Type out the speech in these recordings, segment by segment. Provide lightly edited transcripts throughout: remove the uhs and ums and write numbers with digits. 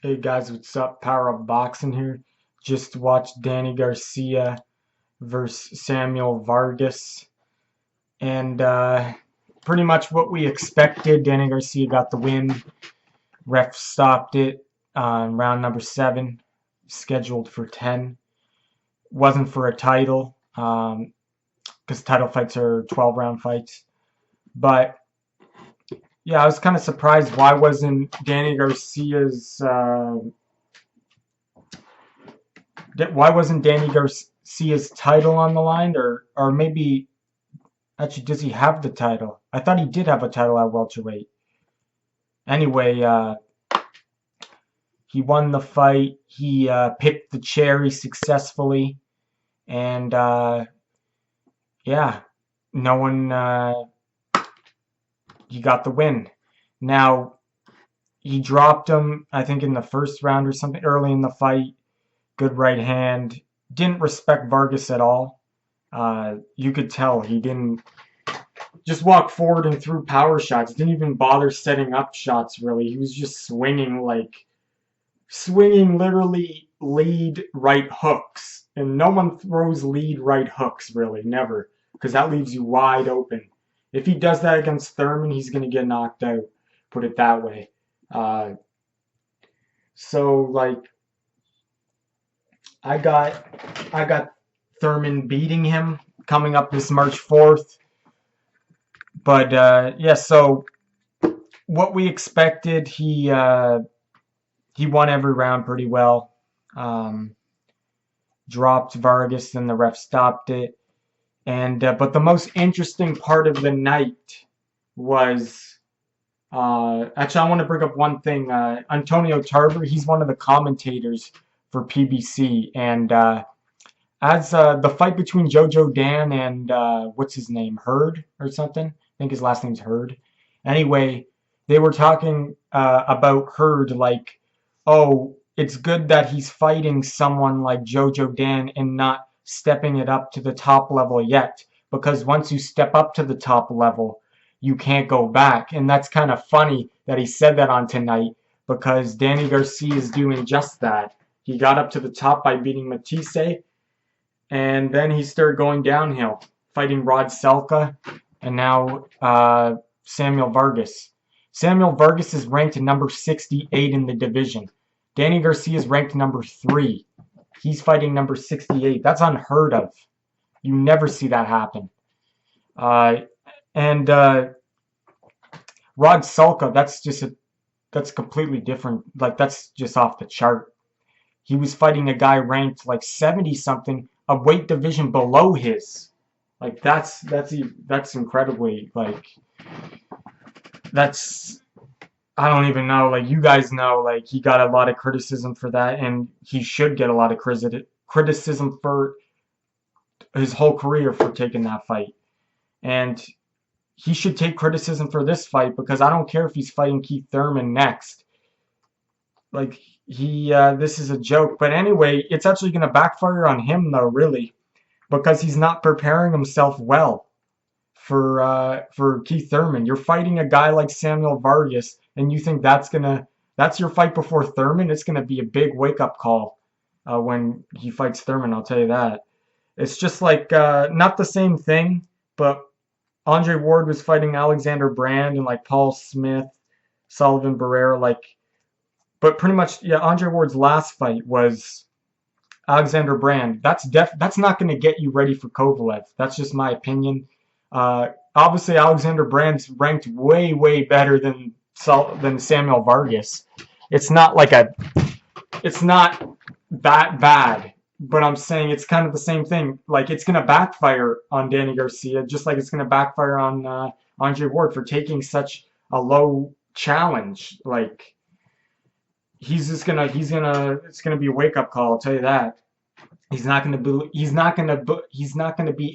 Hey guys, what's up? Power Up Boxing here. Just watched Danny Garcia versus Samuel Vargas, and pretty much what we expected. Danny Garcia got the win. Ref stopped it on round number 7, scheduled for 10. Wasn't for a title, because title fights are 12-round fights. But yeah, I was kind of surprised. Why wasn't Danny Garcia's title on the line? Or maybe, actually, does he have the title? I thought he did have a title at welterweight. Anyway, he won the fight. He picked the cherry successfully. And, yeah, no one, he got the win. Now, he dropped him, I think, in the first round or something, early in the fight. Good right hand. Didn't respect Vargas at all. You could tell he didn't just walk forward and threw power shots. Didn't even bother setting up shots, really. He was just swinging literally lead right hooks. And no one throws lead right hooks, really. Never. Because that leaves you wide open. If he does that against Thurman, he's going to get knocked out. Put it that way. I got Thurman beating him coming up this March 4th. But yeah, so what we expected, he won every round pretty well. Dropped Vargas, then the ref stopped it. And but the most interesting part of the night was actually, I want to bring up one thing. Antonio Tarver, he's one of the commentators for PBC, and as the fight between Jojo Dan and what's his name, Hurd or something, I think his last name's Hurd. Anyway, they were talking about Hurd, like, oh, it's good that he's fighting someone like Jojo Dan and not stepping it up to the top level yet, because once you step up to the top level, you can't go back. And that's kind of funny that he said that on tonight, because Danny Garcia is doing just that. He got up to the top by beating Matisse, and then he started going downhill, fighting Rod Selka, and now Samuel Vargas. Samuel Vargas is ranked number 68 in the division. Danny Garcia is ranked number 3. He's fighting number 68. That's unheard of. You never see that happen. And Rod Selka, that's completely different. Like, that's just off the chart. He was fighting a guy ranked like 70 something, a weight division below his. Like, that's incredibly, like, I don't even know. Like, you guys know, like, he got a lot of criticism for that, and he should get a lot of criticism for his whole career for taking that fight. And he should take criticism for this fight, because I don't care if he's fighting Keith Thurman next. Like, this is a joke. But anyway, it's actually going to backfire on him, though, really, because he's not preparing himself well for Keith Thurman. You're fighting a guy like Samuel Vargas, and you think that's your fight before Thurman? It's gonna be a big wake-up call when he fights Thurman, I'll tell you that. It's just like, not the same thing, but Andre Ward was fighting Alexander Brand and like Paul Smith, Sullivan Barrera, like, but pretty much, yeah, Andre Ward's last fight was Alexander Brand. That's not going to get you ready for Kovalev. That's just my opinion. Obviously, Alexander Brand's ranked way, way better than Samuel Vargas. It's not that bad, but I'm saying it's kind of the same thing. Like, it's going to backfire on Danny Garcia, just like it's going to backfire on Andre Ward for taking such a low challenge. Like, it's gonna be a wake up call. I'll tell you that. He's not gonna be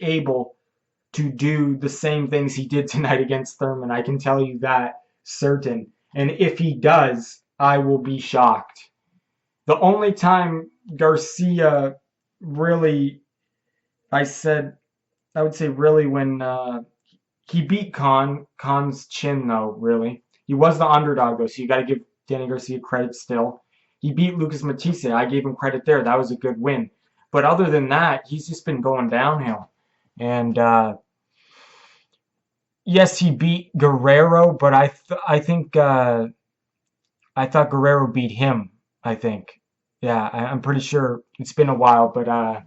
able to do the same things he did tonight against Thurman. I can tell you that, certain. And if he does, I will be shocked. The only time Garcia really, I would say really when he beat Khan's chin, though, really. He was the underdog, though, so you got to give Danny Garcia credit still. he beat Lucas Matisse. I gave him credit there. That was a good win. But other than that, he's just been going downhill. And yes, he beat Guerrero, but I think I thought Guerrero beat him. I think. Yeah, I'm pretty sure it's been a while, but I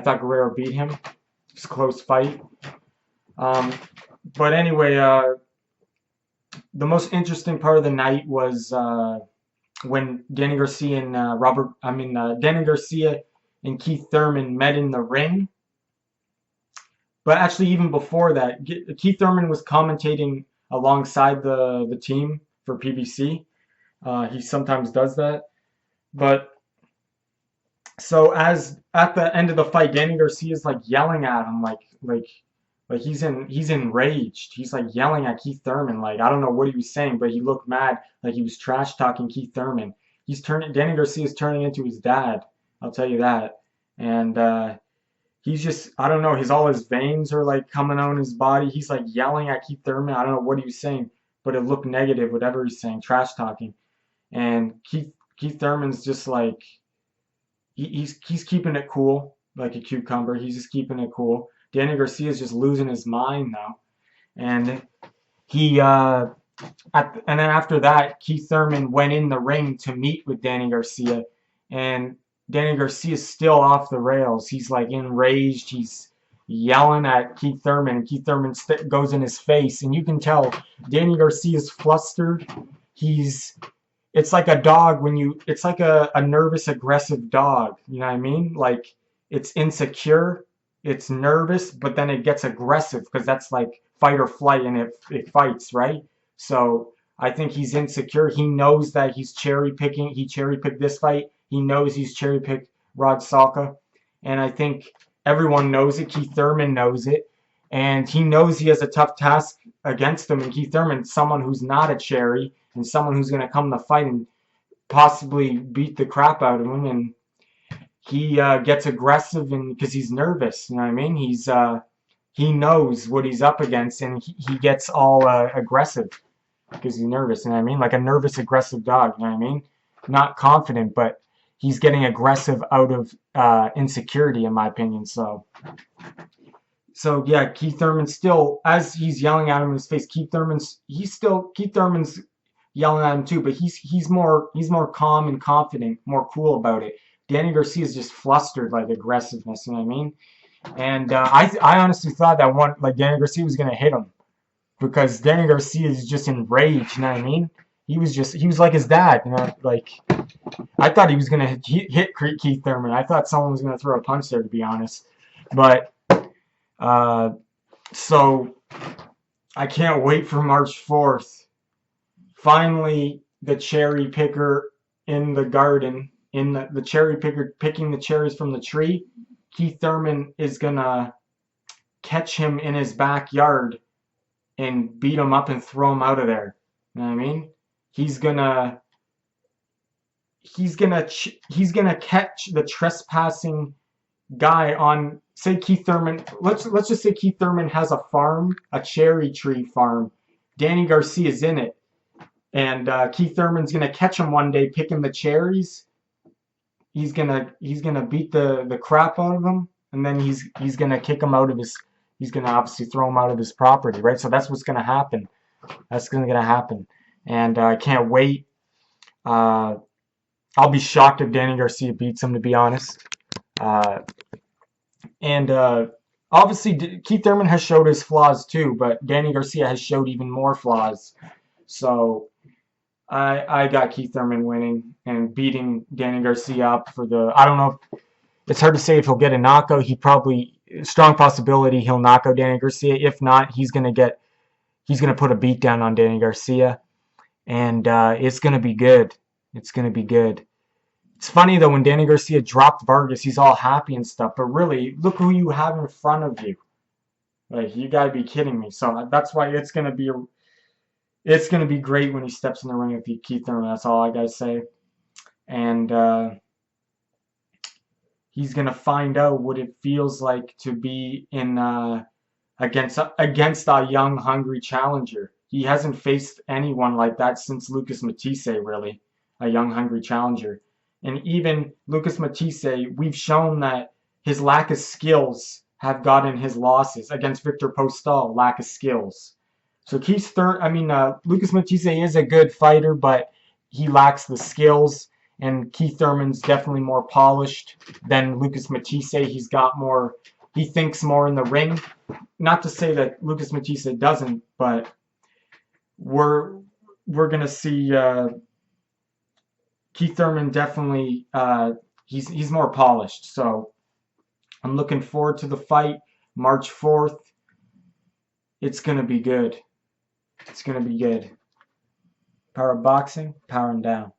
thought Guerrero beat him. It's a close fight. Um, but anyway, the most interesting part of the night was when Danny Garcia and Danny Garcia and Keith Thurman met in the ring. But actually, even before that, Keith Thurman was commentating alongside the team for PBC. He sometimes does that. But so as at the end of the fight, Danny Garcia is like yelling at him, like he's enraged. He's like yelling at Keith Thurman, like I don't know what he was saying, but he looked mad, like he was trash talking Keith Thurman. Danny Garcia is turning into his dad. I'll tell you that. And he's just, I don't know, all his veins are like coming out in his body. He's like yelling at Keith Thurman. I don't know what he was saying, but it looked negative, whatever he's saying, trash talking. And Keith Thurman's just like he's keeping it cool, like a cucumber. He's just keeping it cool. Danny Garcia's just losing his mind now. And he and then after that, Keith Thurman went in the ring to meet with Danny Garcia, and Danny Garcia's still off the rails. He's like enraged. He's yelling at Keith Thurman, and Keith Thurman goes in his face, and you can tell Danny Garcia's flustered. It's like a dog it's like a nervous, aggressive dog. You know what I mean? Like it's insecure, it's nervous, but then it gets aggressive because that's like fight or flight, and it fights, right? So I think he's insecure. He knows that he's cherry picking. He cherry picked this fight. He knows he's cherry picked Rod Salka, and I think everyone knows it. Keith Thurman knows it, and he knows he has a tough task against him. And Keith Thurman, someone who's not a cherry, and someone who's going to come to the fight and possibly beat the crap out of him. And he gets aggressive, and because he's nervous, you know what I mean? He knows what he's up against, and he gets all aggressive because he's nervous, you know what I mean? Like a nervous, aggressive dog, you know what I mean? Not confident, but he's getting aggressive out of insecurity, in my opinion. So yeah, Keith Thurman still, as he's yelling at him in his face, Keith Thurman's yelling at him too, but he's more calm and confident, more cool about it. Danny Garcia is just flustered, like aggressiveness, you know what I mean? And I honestly thought that Danny Garcia was gonna hit him, because Danny Garcia is just enraged, you know what I mean? He was like his dad, you know, like I thought he was gonna hit Keith Thurman. I thought someone was gonna throw a punch there, to be honest. But so I can't wait for March 4th. Finally, the cherry picker in the garden, the cherry picker picking the cherries from the tree. Keith Thurman is gonna catch him in his backyard and beat him up and throw him out of there. You know what I mean? He's gonna catch the trespassing guy on, say Keith Thurman. Let's just say Keith Thurman has a farm, a cherry tree farm. Danny Garcia's in it, and Keith Thurman's gonna catch him one day picking the cherries. He's gonna beat the crap out of him, and then he's gonna kick him out of his. He's gonna obviously throw him out of his property, right? So that's what's gonna happen. That's gonna happen, and I can't wait. I'll be shocked if Danny Garcia beats him, to be honest. And obviously Keith Thurman has showed his flaws too, but Danny Garcia has showed even more flaws. So I got Keith Thurman winning and beating Danny Garcia up for the, I don't know, it's hard to say if he'll get a knockout. He probably, strong possibility he'll knock out Danny Garcia. If not, he's gonna put a beat down on Danny Garcia, and it's gonna be good. It's gonna be good. It's funny though, when Danny Garcia dropped Vargas, he's all happy and stuff, but really, look who you have in front of you. Like, you gotta be kidding me. So that's why it's gonna be great when he steps in the ring with Keith Thurman. That's all I gotta say. And he's gonna find out what it feels like to be in against a young, hungry challenger. He hasn't faced anyone like that since Lucas Matisse, really, a young, hungry challenger. And even Lucas Matisse, we've shown that his lack of skills have gotten his losses against Victor Postal. Lack of skills. So Lucas Matisse is a good fighter, but he lacks the skills. And Keith Thurman's definitely more polished than Lucas Matisse. He's got more. He thinks more in the ring. Not to say that Lucas Matisse doesn't, but we're gonna see Keith Thurman definitely. He's more polished. So I'm looking forward to the fight, March 4th. It's gonna be good. It's gonna be good. Power of boxing, powering down.